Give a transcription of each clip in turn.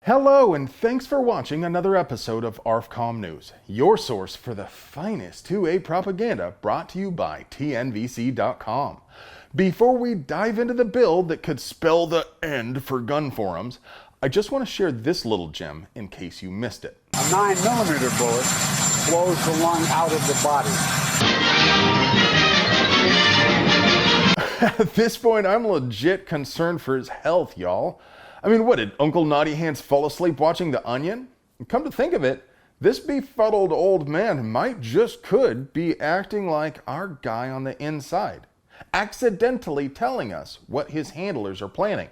Hello, and thanks for watching another episode of Arfcom News, your source for the finest 2A propaganda brought to you by TNVC.com. Before we dive into the bill that could spell the end for gun forums, I just want to share this little gem in case you missed it. A 9mm bullet blows the lung out of the body. At this point, I'm legit concerned for his health, y'all. I mean, what, did Uncle Naughty Hands fall asleep watching The Onion? And come to think of it, this befuddled old man could be acting like our guy on the inside, accidentally telling us what his handlers are planning.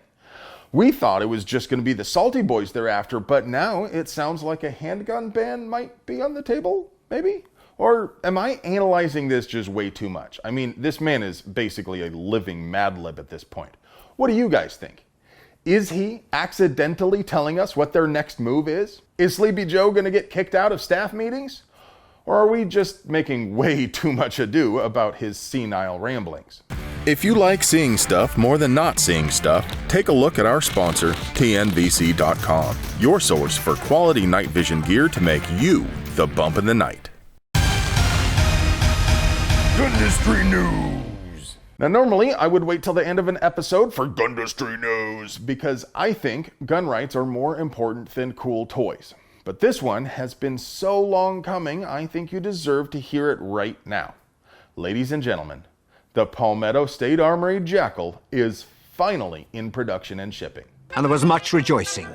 We thought it was just going to be the salty boys they're after, but now it sounds like a handgun ban might be on the table, maybe? Or am I analyzing this just way too much? I mean, this man is basically a living Mad Lib at this point. What do you guys think? Is he accidentally telling us what their next move is? Is Sleepy Joe going to get kicked out of staff meetings? Or are we just making way too much ado about his senile ramblings? If you like seeing stuff more than not seeing stuff, take a look at our sponsor, TNVC.com, your source for quality night vision gear to make you the bump in the night. Industry News. Now, normally I would wait till the end of an episode for Gundustry News because I think gun rights are more important than cool toys. But this one has been so long coming, I think you deserve to hear it right now. Ladies and gentlemen, the Palmetto State Armory Jackal is finally in production and shipping. And there was much rejoicing.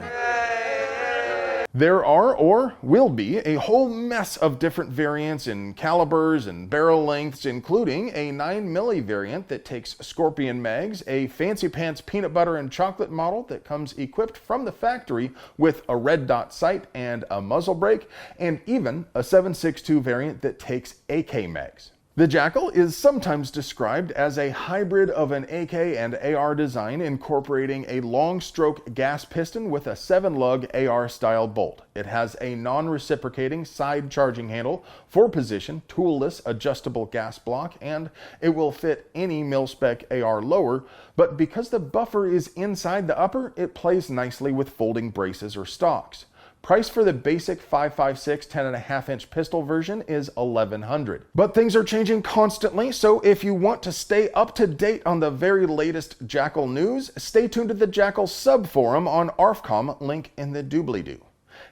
There are, or will be, a whole mess of different variants in calibers and barrel lengths, including a 9mm variant that takes Scorpion mags, a fancy pants peanut butter and chocolate model that comes equipped from the factory with a red dot sight and a muzzle brake, and even a 7.62 variant that takes AK mags. The Jackal is sometimes described as a hybrid of an AK and AR design, incorporating a long-stroke gas piston with a 7-lug AR-style bolt. It has a non-reciprocating side charging handle, 4-position, toolless, adjustable gas block, and it will fit any mil-spec AR lower, but because the buffer is inside the upper, it plays nicely with folding braces or stocks. Price for the basic 5.56 10.5-inch pistol version is $1,100. But things are changing constantly, so if you want to stay up to date on the very latest Jackal news, stay tuned to the Jackal subforum on Arfcom, link in the doobly-doo.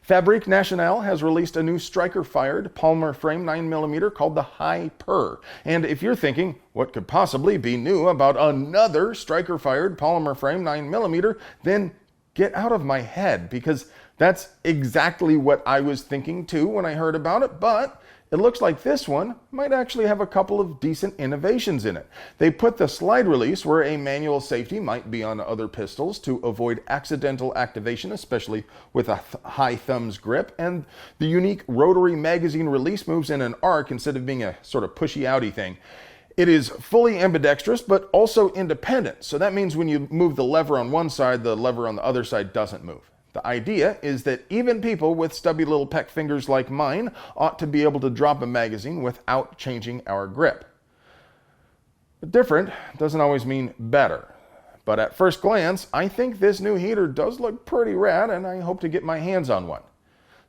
Fabrique Nationale has released a new striker-fired polymer frame 9mm called the Hi-Per. And if you're thinking, what could possibly be new about another striker-fired polymer frame 9mm, then get out of my head, because that's exactly what I was thinking too when I heard about it, but it looks like this one might actually have a couple of decent innovations in it. They put the slide release where a manual safety might be on other pistols to avoid accidental activation, especially with a high thumbs grip, and the unique rotary magazine release moves in an arc instead of being a sort of pushy outy thing. It is fully ambidextrous, but also independent. So that means when you move the lever on one side, the lever on the other side doesn't move. The idea is that even people with stubby little peck fingers like mine ought to be able to drop a magazine without changing our grip. But different doesn't always mean better. But at first glance, I think this new heater does look pretty rad, and I hope to get my hands on one.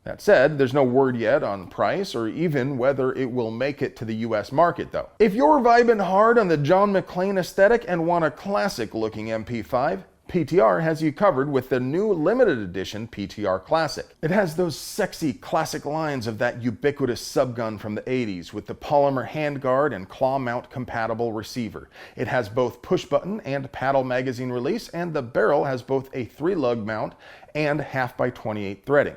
That said, there's no word yet on price or even whether it will make it to the US market though. If you're vibing hard on the John McClane aesthetic and want a classic looking MP5, PTR has you covered with the new limited edition PTR Classic. It has those sexy classic lines of that ubiquitous subgun from the 80s with the polymer handguard and claw mount compatible receiver. It has both push button and paddle magazine release, and the barrel has both a 3-lug mount and 1/2x28 threading.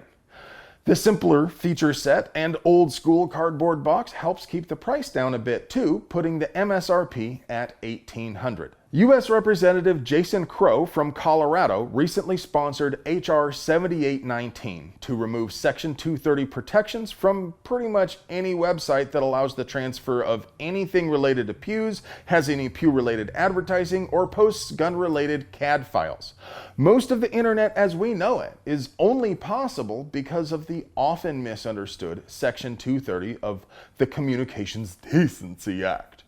The simpler feature set and old school cardboard box helps keep the price down a bit too, putting the MSRP at $1,800. U.S. Representative Jason Crow from Colorado recently sponsored H.R. 7819 to remove Section 230 protections from pretty much any website that allows the transfer of anything related to pews, has any pew-related advertising, or posts gun-related CAD files. Most of the internet as we know it is only possible because of the often misunderstood Section 230 of the Communications Decency Act.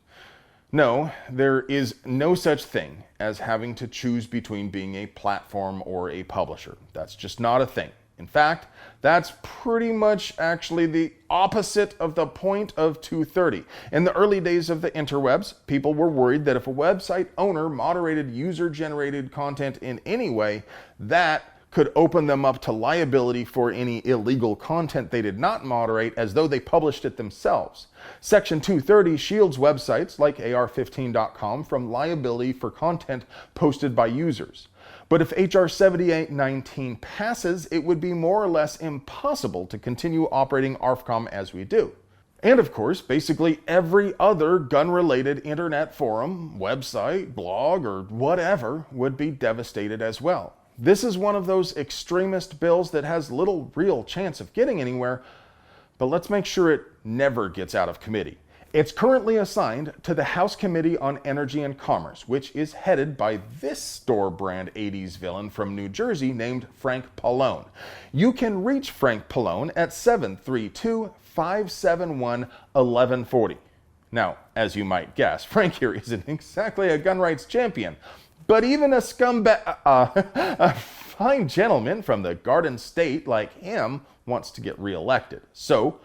No, there is no such thing as having to choose between being a platform or a publisher. That's just not a thing. In fact, that's pretty much actually the opposite of the point of 230. In the early days of the interwebs, people were worried that if a website owner moderated user-generated content in any way, that could open them up to liability for any illegal content they did not moderate, as though they published it themselves. Section 230 shields websites like AR15.com from liability for content posted by users. But if HR 7819 passes, it would be more or less impossible to continue operating Arfcom as we do. And of course, basically every other gun-related internet forum, website, blog, or whatever would be devastated as well. This is one of those extremist bills that has little real chance of getting anywhere, but let's make sure it never gets out of committee. It's currently assigned to the House Committee on Energy and Commerce, which is headed by this store brand 80s villain from New Jersey named Frank Pallone. You can reach Frank Pallone at 732-571-1140. Now, as you might guess, Frank here isn't exactly a gun rights champion. But even a a fine gentleman from the Garden State like him wants to get reelected. So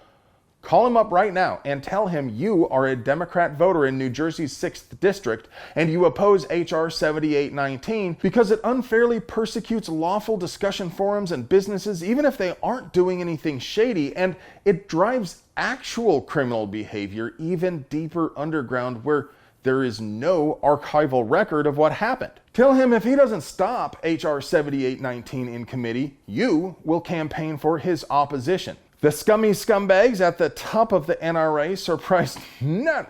call him up right now and tell him you are a Democrat voter in New Jersey's 6th District and you oppose HR 7819 because it unfairly persecutes lawful discussion forums and businesses even if they aren't doing anything shady, and it drives actual criminal behavior even deeper underground where there is no archival record of what happened. Tell him if he doesn't stop HR 7819 in committee, you will campaign for his opposition. The scummy scumbags at the top of the NRA surprised not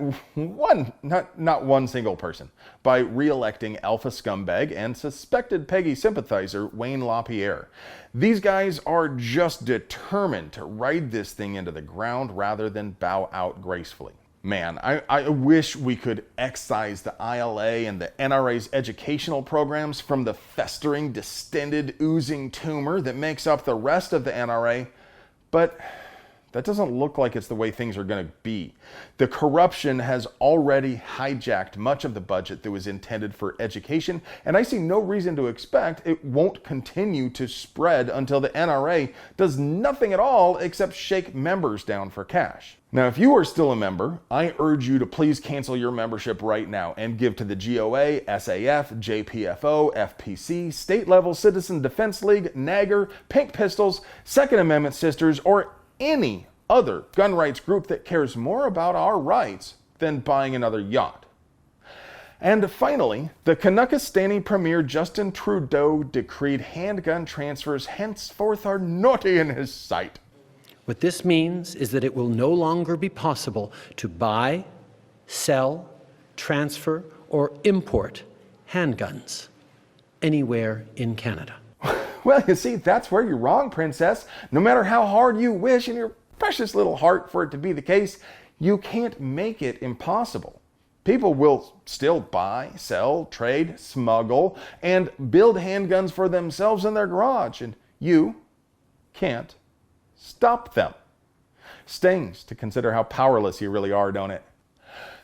one single person by re-electing alpha scumbag and suspected Peggy sympathizer Wayne LaPierre. These guys are just determined to ride this thing into the ground rather than bow out gracefully. Man, I wish we could excise the ILA and the NRA's educational programs from the festering, distended, oozing tumor that makes up the rest of the NRA, but that doesn't look like it's the way things are going to be. The corruption has already hijacked much of the budget that was intended for education, and I see no reason to expect it won't continue to spread until the NRA does nothing at all except shake members down for cash. Now, if you are still a member, I urge you to please cancel your membership right now and give to the GOA, SAF, JPFO, FPC, State Level Citizen Defense League, NAGR, Pink Pistols, Second Amendment Sisters, or any other gun rights group that cares more about our rights than buying another yacht. And finally, the Kanuckistani Premier Justin Trudeau decreed handgun transfers henceforth are naughty in his sight. What this means is that it will no longer be possible to buy, sell, transfer, or import handguns anywhere in Canada. Well, you see, that's where you're wrong, Princess. No matter how hard you wish in your precious little heart for it to be the case, you can't make it impossible. People will still buy, sell, trade, smuggle, and build handguns for themselves in their garage, and you can't stop them. Stings to consider how powerless you really are, don't it?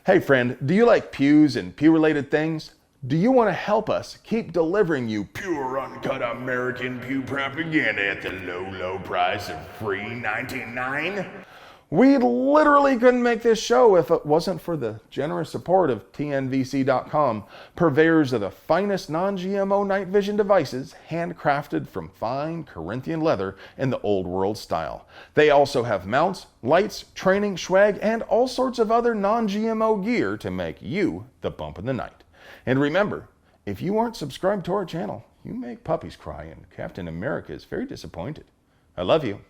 Hey friend, do you like pews and pew-related things? Do you want to help us keep delivering you pure, uncut American pew propaganda at the low, low price of free $99? We literally couldn't make this show if it wasn't for the generous support of TNVC.com, purveyors of the finest non-GMO night vision devices handcrafted from fine Corinthian leather in the old world style. They also have mounts, lights, training, swag, and all sorts of other non-GMO gear to make you the bump in the night. And remember, if you aren't subscribed to our channel, you make puppies cry and Captain America is very disappointed. I love you.